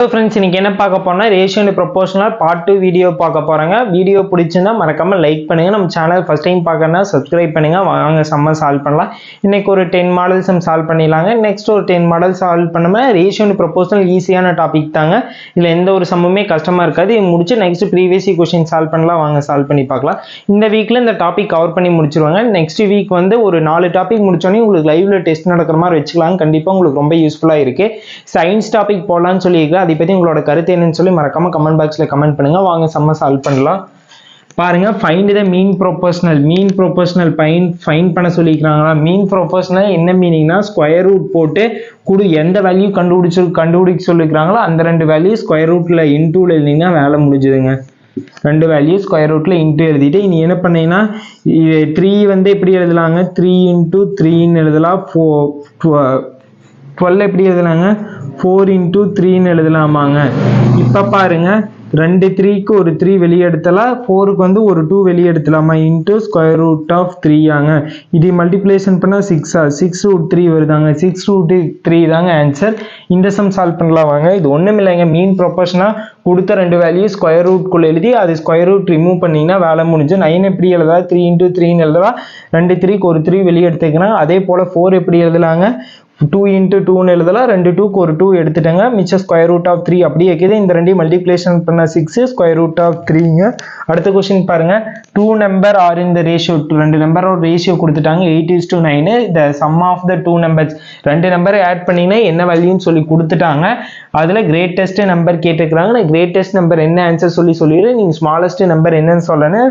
Hello friends, இன்னைக்கு என்ன பார்க்க போறோம்னா ratio and proportional part 2 video பார்க்க போறாங்க. வீடியோ பிடிச்சிருந்தா மறக்காம லைக் பண்ணுங்க. நம்ம சேனல் ஃபர்ஸ்ட் டைம் பார்க்கறனா சப்ஸ்கிரைப் பண்ணுங்க. வாங்க சம்ம சால்வ் பண்ணலாம். இன்னைக்கு ஒரு 10 மாடல்ஸ் நம்ம சால்வ் பண்ணிடலாங்க. நெக்ஸ்ட் ஒரு 10 மாடல் சால்வ் பண்ணோம்னா ரேஷியோ அண்ட் ப்ரொபோர்ஷனல் ஈஸியான டாபிக் தாங்க. இதுல எந்த ஒரு சம்முமே கஷ்டமா இருக்காது. இது முடிச்சு நெக்ஸ்ட் ப்ரீவியஸ் क्वेश्चन சால்வ் பண்ணலாம். வாங்க சால்வ் பண்ணி பார்க்கலாம். இந்த வீக்ல இந்த டாபிக் கவர் பண்ணி முடிச்சிருவாங்க. நெக்ஸ்ட் வீக் வந்து ஒரு 4 டாபிக் முடிச்சோனே உங்களுக்கு லைவ்ல டெஸ்ட் நடக்கிற மாதிரி வெச்சுக்கலாம். கண்டிப்பா உங்களுக்கு ரொம்ப யூஸ்ஃபுல்லா இருக்கு. சயின்ஸ் டாபிக் போடலாம்னு சொல்லியிருக்கேன். அதை பத்தி உங்களோட கருத்து என்னன்னு சொல்லி மறக்காம கமெண்ட் பாக்ஸ்ல கமெண்ட் பண்ணுங்க. வாங்க சம்ம சால்வ் பண்ணலாம். பாருங்க, find the mean proportional find பண்ண சொல்லிக்கிறாங்களா. மீன் ப்ரொபோர்ஷனல் என்ன மீனிங்னா ஸ்கொயர் ரூட் போட்டு எந்த வேல்யூ கண்டுபிடிக்க சொல்லிக்கிறாங்களோ அந்த ரெண்டு வேல்யூ ஸ்கொயர் ரூட்ல இன்டூல எழுதிங்கன்னா வேலை முடிஞ்சுதுங்க. ரெண்டு வேல்யூ ஸ்கொயர் ரூட்ல இன்டூ எழுதிட்டு இனி என்ன பண்ணீங்கன்னா 3 வந்து எப்படி எழுதலாங்க, 3 into 3 எழுதலாம். 12 எப்படி எழுதலாங்க, 4 into 3 எழுதலாமாங்க. இப்ப பாருங்க, ரெண்டு 3க்கு ஒரு 3 வெளியே எடுத்தலாம், 4க்கு வந்து ஒரு 2 வெளியே எடுத்தலாமா, இன்டூ ஸ்கொயர் ரூட் ஆஃப் 3 ஆங்க. இது மல்டிப்ளேஷன் பண்ணா 6 ரூட் 3 வருதாங்க. 6 ரூட் 3 தாங்க ஆன்சர். இந்த சம் சால்வ் பண்ணலாம் வாங்க. இது ஒண்ணும் இல்லைங்க, மீன் ப்ரொபோர்ஷனா கொடுத்த ரெண்டு வேல்யூ ஸ்கொயர் ரூட்குள்ள எழுதி அது ஸ்கொயர் ரூட் ரிமூவ் பண்ணீங்கன்னா வேலை முடிஞ்சு. 9 எப்படி எழுதா, 3 into 3 எழுதலாம். ரெண்டு 3க்கு ஒரு 3 வெளியே எடுத்துக்கிறாங்க. அதே போல 4 எப்படி எழுதலாங்க, 2 into 2 எழுதலாம். ரெண்டு 2க்கு ஒரு 2 எடுத்துட்டாங்க. மிச்சம் ஸ்கொயர் ரூட் ஆஃப் 3 அப்படியே இருக்குது. இந்த ரெண்டையும் மல்டிப்ளிகேஷன் பண்ண 6 ஸ்கொயர் ரூட் ஆஃப் 3ங்க. அடுத்த क्वेश्चन பாருங்க, 2 நம்பர் ஆர் இந்த ரேஷியோ, ரெண்டு நம்பரோட ரேஷியோ கொடுத்துட்டாங்க 8:9. the sum of the two numbers, ரெண்டு நம்பர் ஆட் பண்ணினா என்ன வேல்யூன்னு சொல்லி கொடுத்துட்டாங்க. அதுல கிரேட்டஸ்ட் நம்பர் கேட்டுக்கிறாங்க. நான் கிரேட்டஸ்ட் நம்பர் என்ன ஆன்சர் சொல்லிடுறேன். நீங்க ஸ்மாலஸ்ட் நம்பர் என்னன்னு சொல்லணும்.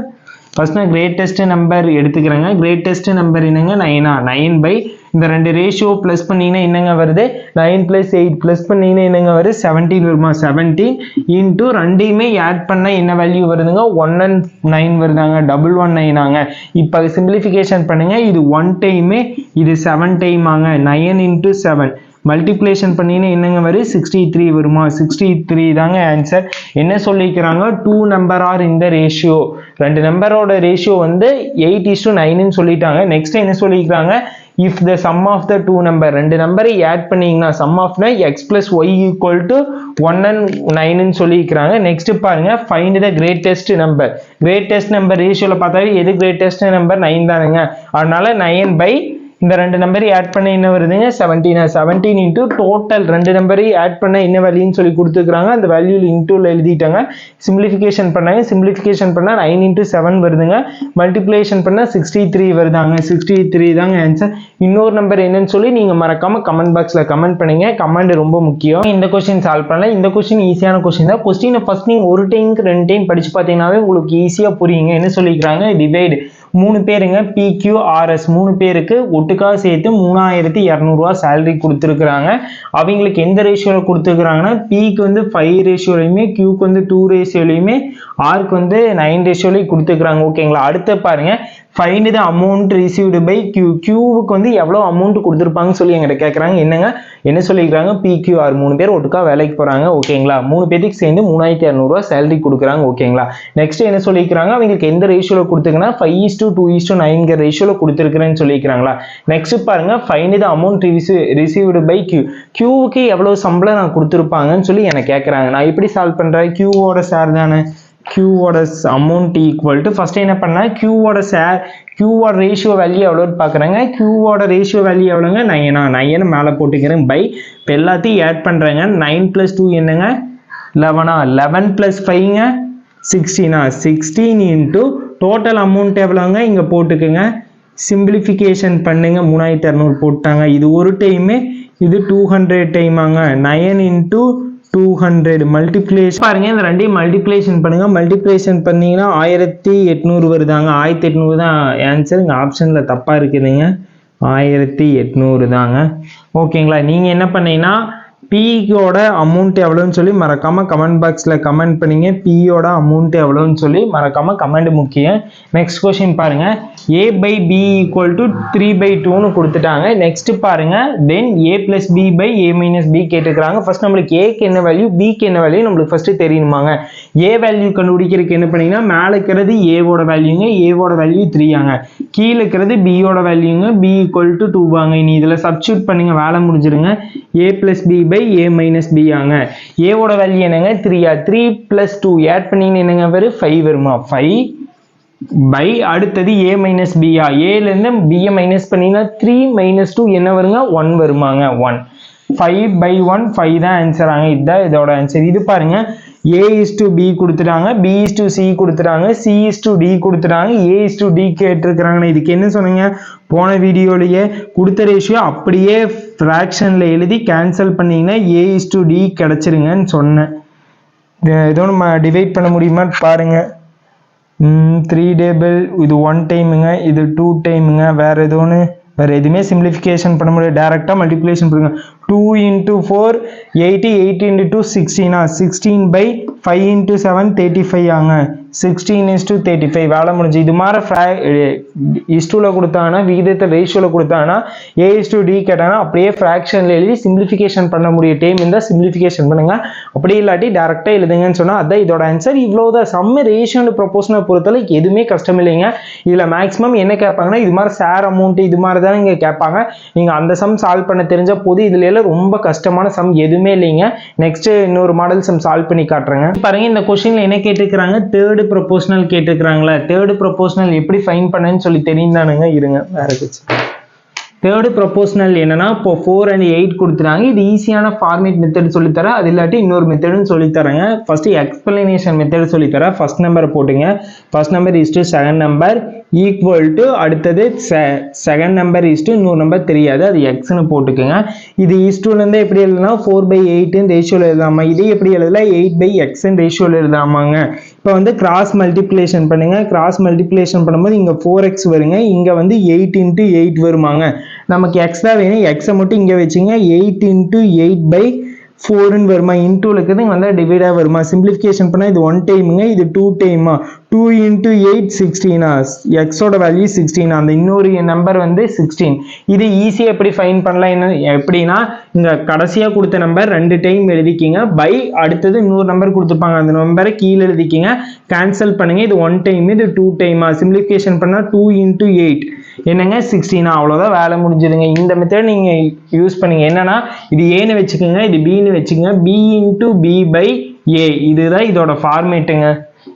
ஃபர்ஸ்ட் நான் கிரேட்டஸ்ட் நம்பர் எடுத்துக்கிறேங்க. கிரேட்டஸ்ட் நம்பர் என்னங்க, 9 பை இந்த ரெண்டு ரேஷியோ பிளஸ் பண்ணீங்கன்னா என்னங்க வருது, 9 + 8 பிளஸ் பண்ணீங்கன்னா என்னங்க வருது, 17 வருமா. 17 இன்டூ ரெண்டையுமே ஆட் பண்ணா என்ன வேல்யூ வருதுங்க, 119 வருதாங்க. 119 ஆங்க. இப்போ சிம்பிளிஃபிகேஷன் பண்ணுங்க. இது 1 டைமே, இது 7 டைம் ஆங்க. 9 into 7 மல்டிப்ளேஷன் பண்ணினா என்னங்க வரும், 63 வருமா. 63 தாங்க ஆன்சர். என்ன சொல்லிக்கிறாங்க, 2 நம்பர் ஆர் இந்த ரேஷியோ, ரெண்டு நம்பரோட ரேஷியோ வந்து 8:9 சொல்லிட்டாங்க. நெக்ஸ்ட் என்ன சொல்லிக்கிறாங்க, if the sum of the two number, ரெண்டு நம்பரை ஆட் பண்ணீங்கன்னா sum of x plus y equal to 1 and 9 சொல்லிக்கிறாங்க. நெக்ஸ்ட் பாருங்க, find the greatest number. greatest number ரேஷியோல பார்த்தாவே எது greatest number, 9 தானுங்க. அதனால 9 by இந்த ரெண்டு நம்பரை ஆட் பண்ண என்ன வருதுங்க, 17. 17 into டோட்டல் ரெண்டு நம்பரை ஆட் பண்ண என்ன வேல்யூன்னு சொல்லி கொடுத்துருக்காங்க. அந்த வேல்யூ இன்டூல எழுதிட்டாங்க. சிம்பிளிஃபிகேஷன் பண்ணாங்க. சிம்பிளிஃபிகேஷன் பண்ணா 9 into 7 வருதுங்க. மல்டிப்ளிகேஷன் பண்ணா 63 வருதாங்க. 63 தாங்க ஆன்சர். இன்னொரு நம்பர் என்னன்னு சொல்லி நீங்க மறக்காம கமெண்ட் பாக்ஸ்ல கமெண்ட் பண்ணுங்க. கமெண்ட் ரொம்ப முக்கியம். இந்த क्वेश्चन சால்வ் பண்ணலாம். இந்த क्वेश्चन ஈஸியான क्वेश्चन தான். क्वेश्चन ஃபர்ஸ்ட் நீங்க ஒரு டைம்க்கு ரெண்டு டைம் படிச்சு பார்த்தீங்கன்னாவே உங்களுக்கு ஈஸியா புரியுங்க. என்ன சொல்லிக்கிறாங்க, டிவைட் 3 பேருங்க, PQRS 3 பேருக்கு ஒட்டுக்கா சேர்த்து 3200 ரூபாய் சேலரி கொடுத்துருக்காங்க. அவங்களுக்கு எந்த ரேஷியோல கொடுத்துருக்காங்கன்னா, Pக்கு வந்து 5 ரேஷியோலையுமே, Qக்கு வந்து 2 ரேஷியோலையுமே, Rக்கு வந்து 9 ரேஷியோலையும் கொடுத்துருக்காங்க. ஓகேங்களா. அடுத்து பாருங்க, find the amount received by Q. Qக்கு வந்து எவ்வளவு அமௌண்ட் கொடுத்துருப்பாங்கன்னு சொல்லி எங்கிட்ட கேட்கறாங்க. என்னங்க, என்ன சொல்லிக்கிறாங்க, PQR 3 பேர் ஒட்டுக்கா வேலைக்கு போறாங்க. ஓகேங்களா. 3 பேருக்கு சேர்ந்து 3200 ரூபாய் சேலரி கொடுக்குறாங்க. ஓகேங்களா. நெக்ஸ்ட் என்ன சொல்லிக்கிறாங்க, அவங்களுக்கு எந்த ரேஷியோல கொடுத்துருக்குன்னா 5:2:9 ரேஷியோல கொடுத்துருக்குறேன்னு சொல்லிக்கிறாங்களா. நெக்ஸ்ட் பாருங்க, find the amount received by Q. Qக்கு எவ்வளவு சம்பளம் நான் கொடுத்துருப்பாங்கன்னு சொல்லி எனக்கு கேட்கறாங்க. நான் எப்படி சால்வ் பண்றேன், Qவோட ஷேர் தானே, Qவோட அமௌண்ட் ஈக்குவல் டு ஃபர்ஸ்ட் என்ன பண்ணா, Qவோட ஷேர், Qவோட ரேஷியோ வேல்யூ எவ்வளோன்னு பார்க்குறாங்க. Qவோட ரேஷியோ வேல்யூ எவ்வளோங்க, 9 மேலே போட்டுக்கிறேன். பை இப்போ எல்லாத்தையும் ஆட் பண்ணுறாங்க. 9 + 2 என்னங்க, 11. 11 + 5ங்க 16. 16 இன்ட்டு டோட்டல் அமௌண்ட் எவ்வளோங்க இங்கே போட்டுக்குங்க. சிம்பிளிஃபிகேஷன் பண்ணுங்க. 3200 போட்டாங்க. இது ஒரு டைமு, இது 200 டைமாங்க. 9 into 200 மல்டிப்ளேஷன் பாருங்க. இந்த ரெண்டையும் மல்டிப்ளேஷன் பண்ணுங்க. மல்டிப்ளேஷன் பண்ணீங்கன்னா 1800 வருதாங்க. 1800 தான் ஆன்சர். இங்க ஆப்ஷன்ல தப்பா இருக்குதுங்க. 1800 தாங்க. ஓகேங்களா. நீங்க என்ன பண்ணீங்கன்னா Pயோட அமௌண்ட் எவ்வளோன்னு சொல்லி மறக்காம கமெண்ட் பாக்ஸ்ல கமெண்ட் பண்ணீங்க. Pயோட அமௌண்ட் எவ்வளோன்னு சொல்லி மறக்காம கமெண்ட் முக்கியம். நெக்ஸ்ட் क्वेश्चन பாருங்க, A by B equal to 3/2ன்னு கொடுத்துட்டாங்க. நெக்ஸ்ட் பாருங்க, தென் A plus B by A minus B கேட்டுக்கிறாங்க. ஃபர்ஸ்ட் நம்மளுக்கு Aக்கு என்ன வேல்யூ, Bக்கு என்ன வேல்யூ நம்மளுக்கு ஃபர்ஸ்ட் தெரியணுமாங்க. A வேல்யூ கண்டுபிடிக்கிறதுக்கு என்ன பண்ணீங்கன்னா, மேலே இருக்கிறது Aவோட வேல்யூங்க, Aவோட வேல்யூ 3 ஆங்க. கீழே இருக்கிறது Bயோட வேல்யூங்க, B equal to 2 வாங்க. இனி இதுல சப்ஸ்டிட்யூட் பண்ணுங்க, வேலை முடிஞ்சிருங்க. A plus B by by a minus b ஆங்க. a ஓட வேல்யூ என்னங்க 3 3 plus 2 ஆட் பண்ணீங்கன்னா என்னங்க வரும் 5 வருமா 5 by அடுத்தது a minus b a ல இருந்து b மைனஸ் பண்ணீங்கன்னா 3 minus 2 என்ன வருங்க 1 வருமாங்க 1 5 by 1 5 தான் ஆன்சர் ஆங்க. இதுதான் இதோட ஆன்சர். இது பாருங்க a is to b கொடுத்துட்டாங்க, b is to c கொடுத்துட்டாங்க, c is to d கொடுத்துட்டாங்க, a is to d கேட்டிருக்கிறாங்க. இதுக்கு என்ன சொன்னீங்க போன வீடியோலயே கொடுத்த ரேஷியோ அப்படியே ஃப்ராக்ஷன்ல எழுதி கேன்சல் பண்ணீங்கன்னா a is to d கிடைச்சிருங்கன்னு சொன்னேன். ஏதோ நம்ம டிவைட் பண்ண முடியுமா பாருங்க. 3 டேபிள் இது 1 டைமுங்க, இது 2 டைமுங்க, வேற எதுவுமே சிம்பிளிஃபிகேஷன் பண்ண முடியாது. டைரக்டா மல்டிப்ளிகேஷன் பண்ணுங்க. 2 into 4 80, 8 into 2 16 16 by 5 into 7 35 ஆங்க. 16 is to 35 வேலை முடிஞ்சு. இது மாதிரி இஸ்டூல கொடுத்தாங்கன்னா விகிதத்தை ரேஷியோல கொடுத்தாங்கன்னா a is to d கேட்டாங்கன்னா அப்படியே ஃப்ராக்ஷன்ல எழுதி சிம்பிளிஃபிகேஷன் பண்ண முடிய டைம் இருந்தால் சிம்பிளிஃபிகேஷன் பண்ணுங்க. அப்படி இல்லாட்டி டைரக்டா எழுதுங்கன்னு சொன்னா அதான் இதோட ஆன்சர். இவ்வளவுதான். சம்ம ரேஷியோ அண்ட் ப்ரொபோர்ஷனல் பொறுத்தவரை எதுவுமே கஷ்டம் இல்லைங்க. இதுல மேக்ஸிமம் என்ன கேட்பாங்கன்னா இது மாதிரி ஷேர் அமௌண்ட் இது மாதிரி தான் இங்க கேட்பாங்க. நீங்க அந்த சம் சால்வ் பண்ண தெரிஞ்ச போது இதுல எல்லாம் ரொம்ப கஷ்டமான சம் எதுவுமே இல்லைங்க. நெக்ஸ்ட் இன்னொரு மாடல் சம் சால்வ் பண்ணி காட்டுறேங்க. பாருங்க இந்த கொஸ்டின்ல என்ன கேட்டிருக்காங்க தேர்ட் ப்ரொபோர்ஷனல் கேட்டிருக்காங்களா. தேர்ட் ப்ரொபோர்ஷனல் எப்படி ஃபைண்ட் பண்ணேன்னு சொல்லி தெரிந்தானுங்க. இருங்க வேற தேர்ட் ப்ரொபோர்ஷனல் என்னன்னா இப்போ 4 and 8 கொடுத்துறாங்க. இது ஈஸியான ஃபார்மேட் மெத்தட் சொல்லித்தரேன். அது இல்லாட்டி இன்னொரு மெத்தடும் சொல்லித்தரேங்க. ஃபர்ஸ்ட் எக்ஸ்பிளனேஷன் மெத்தட் சொல்லித்தரேன். ஃபர்ஸ்ட் நம்பர் போட்டுங்க. First number is to second number equal to அடுத்தது செகண்ட் நம்பர் இஸ் டு இன்னொரு நம்பர் தெரியாது அது எக்ஸ்னு போட்டுக்கோங்க. இது இஸ்டூலேருந்து எப்படி எழுதலாம் 4/8 ரேஷியோவில் எழுதாமா. இதே எப்படி எழுதலாம் 8/x ரேஷியோவில் எழுதாமாங்க. இப்போ வந்து கிராஸ் மல்டிப்ளிகேஷன் பண்ணுங்க. கிராஸ் மல்டிப்ளிகேஷன் பண்ணும்போது இங்கே 4x வருங்க, இங்கே வந்து 8 into 8 வருமாங்க. நமக்கு எக்ஸ் தான் வேணும், எக்ஸை மட்டும் இங்கே வச்சுங்க. 8 into 8/4 வருமா. இன்டூல இருக்குது வந்து டிவைடா வருமா. சிம்பிளிஃபிகேஷன் பண்ணால் இது 1 டைமுங்க, இது 2 டைமா. 2 into 8 16 எக்ஸோட வேல்யூ 16. அந்த இன்னொரு நம்பர் வந்து 16. இது ஈஸியாக எப்படி ஃபைன் பண்ணலாம் என்ன எப்படின்னா இங்கே கடைசியாக கொடுத்த நம்பர் 2 டைம் எழுதிக்கிங்க. பை அடுத்தது இன்னொரு நம்பர் கொடுத்துருப்பாங்க அந்த நம்பரை கீழே எழுதிக்கிங்க. கேன்சல் பண்ணுங்க. இது 1 டைம் இது 2 டைமா. சிம்பிளிஃபிகேஷன் பண்ணால் 2 into 8 என்னங்க 16. அவ்வளோதான் வேலை முடிஞ்சதுங்க. இந்த மெத்தட் நீங்கள் யூஸ் பண்ணுங்க. என்னன்னா இது ஏன்னு வச்சுக்கோங்க, இது பின்னு வச்சுக்கோங்க. b into b/a இதுதான் இதோட ஃபார்மேட்டுங்க.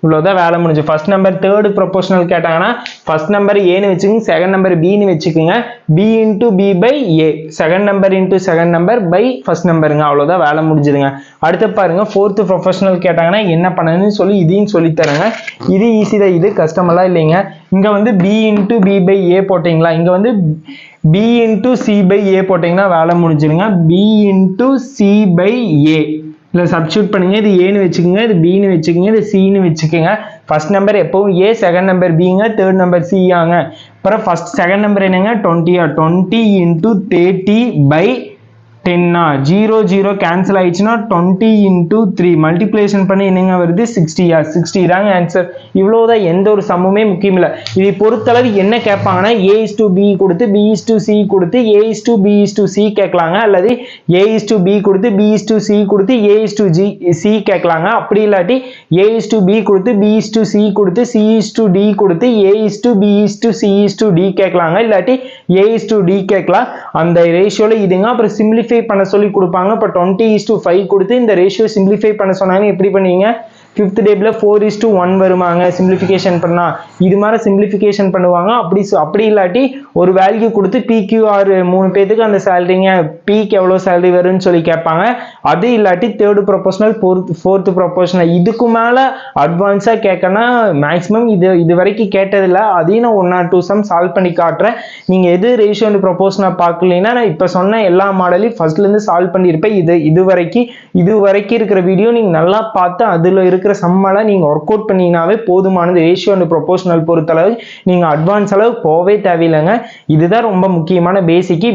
இவ்வளோதான் வேலை முடிஞ்சு. ஃபர்ஸ்ட் நம்பர் தேர்ட் ப்ரொபோர்ஷனல் கேட்டாங்கன்னா ஃபர்ஸ்ட் நம்பர் ஏன்னு வச்சுக்கோங்க, செகண்ட் நம்பர் பின்னு வச்சுக்கோங்க. b into b/a second number into second number by first நம்பருங்க. அவ்வளோதான் வேலை முடிஞ்சுதுங்க. அடுத்து பாருங்க ஃபோர்த் ப்ரொபோர்ஷனல் கேட்டாங்கன்னா என்ன பண்ணணும்னு சொல்லி இதையும் சொல்லித்தரேங்க. இது ஈஸி தான், இது கஷ்டமெல்லாம் இல்லைங்க. இங்கே வந்து b into b/a போட்டிங்களா, இங்கே வந்து b into c/a போட்டிங்கன்னா வேலை முடிஞ்சிருங்க. b into c/a இல்லை சப்ஸ்டியூட் பண்ணுங்க. இது ஏன்னு வச்சுக்கோங்க, இது பின்னு வச்சுக்கோங்க, இது சின்னு வச்சுக்கோங்க. ஃபர்ஸ்ட் நம்பர் எப்பவும் ஏ, செகண்ட் நம்பர் பிங்க, தேர்ட் நம்பர் சி ஆங்க. அப்புறம் ஃபர்ஸ்ட் செகண்ட் நம்பர் என்னங்க 20 into 30/10 0 0 கேன்சல் ஆயிடுச்சுன்னா 20 into 3 மல்டிப்ளிகேஷன் பண்ணி என்னங்க வருது 60 60 தாங்க ஆன்சர். இவ்வளவுதான், எந்த ஒரு சம்முமே முக்கியம் இல்லை. இதை பொறுத்தளவு என்ன கேட்பாங்கன்னா a is to b கொடுத்து b is to c கொடுத்து a is to b is to c கேட்கலாங்க. அல்லது a is to b கொடுத்து b is to c கொடுத்து a is to c கேட்கலாங்க. அப்படி இல்லாட்டி a is to b கொடுத்து b is to c கொடுத்து c is to d கொடுத்து a is to b is to c is to d கேட்கலாங்க. இல்லாட்டி a is to d கேட்கலாம். அந்த ரேஷியோல இதுங்க. அப்புறம் சிம்பிளிஃபை பண்ண சொல்லி கொடுப்பாங்க. இப்போ 20:5 கொடுத்து இந்த ரேஷியோ சிம்பிளிஃபை பண்ண சொன்னாங்க. எப்படி பண்ணுவீங்க, ஃபிஃப்த் டேபிள் 4:1 வருமாங்க சிம்பிளிஃபிகேஷன் பண்ணா. இது மாதிரி சிம்பிளிஃபிகேஷன் பண்ணுவாங்க. அப்படி இல்லாட்டி ஒரு வேல்யூ கொடுத்து PQR 3 பேத்துக்கு அந்த சேலரிங்க பிக்கு எவ்வளோ சேலரி வரும்னு சொல்லி கேட்பாங்க. அது இல்லாட்டி தேர்ட் ப்ரொபோர்ஷனல் ஃபோர்த் ப்ரொபோர்ஷனல் இதுக்கு மேலே அட்வான்ஸாக கேட்கனா மேக்ஸிமம் இது வரைக்கும் கேட்டதில்ல. அதையும் நான் 1 or 2 சம் சால்வ் பண்ணி காட்டுறேன். நீங்கள் எது ரேஷியோ அண்ட் ப்ரொபோர்ஷனாக பார்க்கலன்னா நான் இப்போ சொன்ன எல்லா மாடலையும் ஃபர்ஸ்ட்லேருந்து சால்வ் பண்ணியிருப்பேன். இது வரைக்கும் இருக்கிற வீடியோ நீங்கள் நல்லா பார்த்து அதில் இருக்கிற சம்மெல்லாம் நீங்கள் ஒர்க் அவுட் பண்ணீங்கன்னாவே போதுமானது. ரேஷியோ அண்ட் ப்ரொபோர்ஷனல் பொறுத்தளவு நீங்கள் அட்வான்ஸ் அளவு போவே தேவையில்லைங்க. இதுதான் ரொம்ப முக்கியமான பேசிக்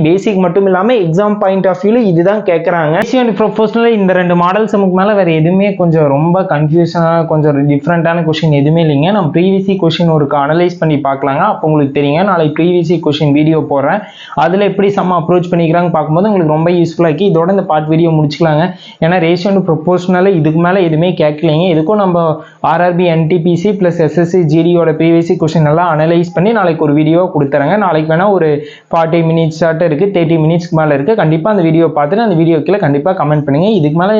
மட்டும் இல்லாமல் எக்ஸாம் பாயிண்ட் ஆஃப் வியூல இதுதான் கேட்குறாங்க. ரேஷியோ அண்ட் ப்ரொபோர்ஷனல் இந்த 2 மாடல் சமுக்கு மேலே வேறு எதுவுமே கொஞ்சம் ரொம்ப கன்ஃபியூஷனாக கொஞ்சம் டிஃப்ரெண்ட்டான கொஸ்டின் எதுவுமே இல்லைங்க. நம்ம ப்ரீவியஸ் கொஸ்டின் ஒரு அனலைஸ் பண்ணி பார்க்கலாங்க. அப்போ உங்களுக்கு தெரியுங்க. நாளைக்கு ப்ரீவியஸ் கொஸ்டின் வீடியோ போடுறேன். அதில் எப்படி சம் அப்ரோச் பண்ணிக்கிறாங்க பார்க்கும்போது உங்களுக்கு ரொம்ப யூஸ்ஃபுல்லாக இதோட இந்த பார்ட் வீடியோ முடிச்சுக்கலாங்க. ஏன்னா ரேஷியோ அண்ட் ப்ரொபோர்ஷனல் இதுக்கு மேலே எதுவுமே கேட்கலைங்க. இதுக்கும் நம்ம ஆர்ஆர்பி என்டிபிசி ப்ளஸ் எஸ்எஸ்சி ஜிடியோட ப்ரீவியஸ் கொஸ்டின் எல்லாம் அனலைஸ் பண்ணி நாளைக்கு ஒரு வீடியோ கொடுத்துறேங்க. நாளைக்கு வேணால் ஒரு 40 மினிட்ஸ் ஆட்டம் இருக்குது, 30 மினிட்ஸ்க்கு மேலே இருக்குது. கண்டிப்பாக அந்த வீடியோ பார்த்துட்டு அந்த வீடியோ கீழே கண்டிப்பாக கமெண்ட் பண்ணுங்கள். இதுக்கு மேலே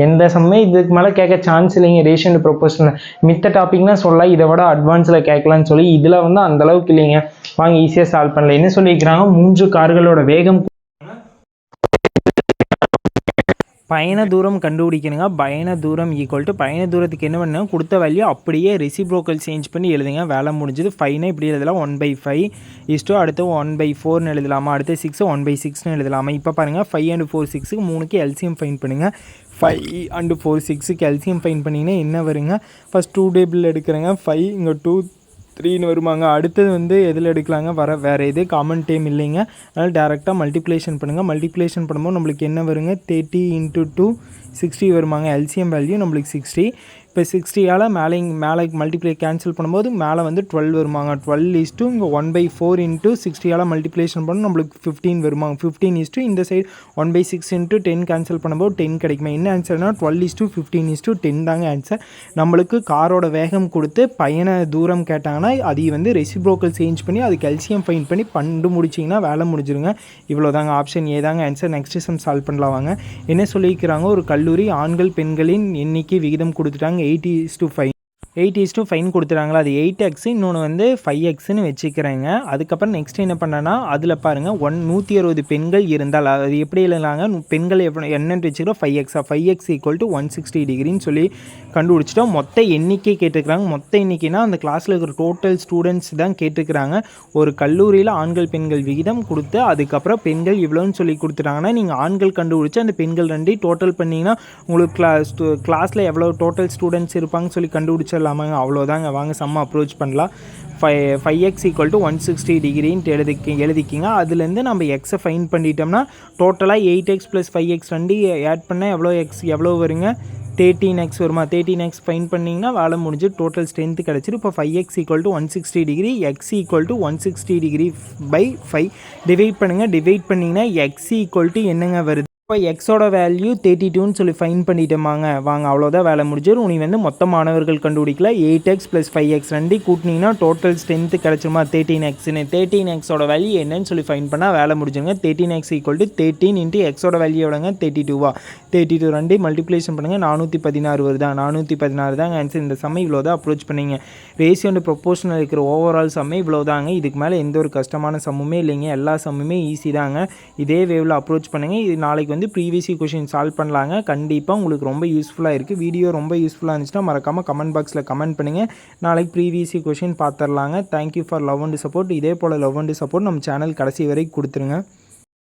எந்த சமயம் இதுக்கு மேலே கேட்க சான்ஸ் இல்லைங்க. ரேஷியோ ப்ரொபோர்ஷனல் மித்த டாபிக்னா சொல்ல இதை விட அட்வான்ஸில் கேட்கலான்னு சொல்லி இதில் வந்து அந்த அளவுக்கு இல்லைங்க. வாங்க ஈஸியாக சால்வ் பண்ணல. என்ன சொல்லியிருக்கிறாங்க, 3 கார்களோட வேகம் பயண தூரம் கண்டுபிடிக்கணுங்க. பயண தூரம் ஈக்குவல் டு பயண தூரத்துக்கு என்ன பண்ணணும், கொடுத்த வேல்யூ அப்படியே ரெசிப்ரோக்கல் சேஞ்ச் பண்ணி எழுதுங்க. வேலை முடிஞ்சது. 5னா இப்படி எழுதலாம், 1/5 இஸ்டோ அடுத்து 1/4ன்னு எழுதலாமா, அடுத்து 6 1/6ன்னு எழுதலாமா. இப்போ பாருங்கள் 5 and 4 6க்கு 3க்கு எல்சிஎம் ஃபைன் பண்ணுங்கள். 5 and 4 6க்கு எல்சிஎம் ஃபைன் பண்ணிங்கன்னா என்ன வருங்க, ஃபஸ்ட் 2 டேபிள் எடுக்கிறேங்க. 5 இங்கே 2 3ன்னு வருமாங்க. அடுத்தது வந்து எதில் எடுக்கலாங்க, வேறு எது காமன் டைம் இல்லைங்க. அதனால் டேரெக்டாக மல்டிப்ளேஷன் பண்ணுங்கள். மல்டிப்ளேஷன் பண்ணும்போது நம்மளுக்கு என்ன வருங்க, 30 × 2 60 வருமாங்க. எல்சிஎம் வேல்யூ நம்மளுக்கு 60. இப்போ 60ஆல் மேலே மல்டிப்ளை கேன்சல் பண்ணும்போது மேலே வந்து 12 வருமாங்க. 12 இங்கே 1/4 × 60ஆல் மல்டிப்ளேஷன் பண்ணணும், நம்மளுக்கு 15 வருமாங்க. 15 இந்த சைடு 1/6 × 10 கேன்சல் பண்ணும்போது 10 கிடைக்குமா. என்ன ஆன்சர்னா 12:15:10 தாங்க ஆன்சர். நம்மளுக்கு காரோட வேகம் கொடுத்து பயண தூரம் கேட்டாங்கன்னா அதை வந்து ரெசிப்ரோக்கல் சேஞ்ச் பண்ணி அதுக்கு எல்சிஎம் ஃபைன் பண்ணி முடிச்சிங்கன்னா வேலை முடிஞ்சிருங்க. இவ்வளோ தாங்க. ஆப்ஷன் ஏ தாங்க ஆன்சர். நெக்ஸ்ட் சம் சால்வ் பண்ணலாம் வாங்க. என்ன சொல்லியிருக்கிறாங்க, ஒரு கல்லூரி ஆண்கள் பெண்களின் எண்ணிக்கை விகிதம் கொடுத்துட்டாங்க 8:5. 8:5 கொடுத்துறாங்களா, அது 8x, இன்னொன்று வந்து 5xன்னு வச்சுக்கிறேங்க. அதுக்கப்புறம் நெக்ஸ்ட் என்ன பண்ணனா, அதில் பாருங்கள் 160 பெண்கள் இருந்தால் அது எப்படி இல்லைனாங்க, பெண்கள் என்னென்னு வச்சுக்கிறோம் 5x 5x = 160 டிகிரின்னு சொல்லி கண்டுபிடிச்சிட்டோம். மொத்த எண்ணிக்கை கேட்டுக்கிறாங்க. மொத்த எண்ணிக்கைனா அந்த கிளாஸில் இருக்கிற டோட்டல் ஸ்டூடெண்ட்ஸ் தான் கேட்டுக்கிறாங்க. ஒரு கல்லூரியில் ஆண்கள் பெண்கள் விகிதம் கொடுத்து அதுக்கப்புறம் பெண்கள் இவ்வளோன்னு சொல்லி கொடுத்துட்டாங்கன்னா நீங்கள் ஆண்கள் கண்டுபிடிச்சி அந்த பெண்கள் 2 டோட்டல் பண்ணிங்கன்னா உங்களுக்கு கிளாஸில் எவ்வளோ டோட்டல் ஸ்டூடெண்ட்ஸ் இருப்பாங்கன்னு சொல்லி கண்டுபிடிச்ச அவ்வளோதாங்க. வாங்க சம்ம அப்ரோச் பண்ணலாம். 5x = 160 டிகிரின்ட்டு எழுதிக்கிங்க. அதுலேருந்து நம்ம எக்ஸை ஃபைன் பண்ணிட்டோம்னா டோட்டலாக 8x + 5x 2 ஆட் பண்ணால் எவ்வளோ வருங்க, 13x வருமா. 13x ஃபைன் பண்ணிங்கன்னா வேலை முடிஞ்சு டோட்டல் ஸ்ட்ரென்த்து கிடச்சிரு. இப்போ 5x = 160 degree, x = 160 degree / 5 divide பண்ணுங்கள். டிவைட் பண்ணிங்கன்னா x = என்னங்க வருது, இப்போ எக்ஸோட வேல்யூ 32ன்னு சொல்லி ஃபைன் பண்ணிட்டோமாங்க. வாங்க அவ்வளோதான், வேலை முடிஞ்சிடும். நீ வந்து மொத்த மாணவர்கள் கண்டுபிடிக்கல. 8x + 5x 2 கூட்டினீங்கன்னா டோட்டல் ஸ்ட்ரென்த்து கிடச்சிருமா 13xன்னு. 13xோட வேல்யூ என்னன்னு சொல்லி ஃபைன் பண்ணால் வேலை முடிஞ்சுங்க. 13x = 13 × எக்ஸோட வேல்யூ எவ்வளோங்க, 32வா. 32 2 மல்டிப்ளேஷன் பண்ணுங்கள், 416 வருதா. 416 தாங்க ஆன்சர். இந்த சம்மை இவ்வளோ தான் அப்ரோச் பண்ணிங்க. ரேஷியோ அண்ட் ப்ரொபோர்ஷனல் இருக்கிற ஓவரால் சம்மை இவ்வளோ தாங்க. இதுக்கு மேலே எந்த ஒரு கஷ்டமான சம்முமே இல்லைங்க. எல்லா சம்முமே ஈஸி தாங்க. இதே வேவில் அப்ரோச் பண்ணுங்கள். இது நாளைக்கு வந்து ப்ரீவியஸ் கொஷின் சால்வ் பண்ணலாங்க. கண்டிப்பாக உங்களுக்கு ரொம்ப யூஸ்ஃபுல்லாக இருக்குது. வீடியோ ரொம்ப யூஸ்ஃபுல்லாக இருந்துச்சுன்னா மறக்காமல் கமெண்ட் பாக்ஸில் கமெண்ட் பண்ணுங்கள். நாளைக்கு ப்ரீவியஸ் கொஷின் பார்த்துடலாங்க. Thank you for love and support. இதே போல் லவ் அண்ட் சப்போர்ட் நம்ம சேனல் கடைசி வரைக்கும் கொடுத்துருங்க.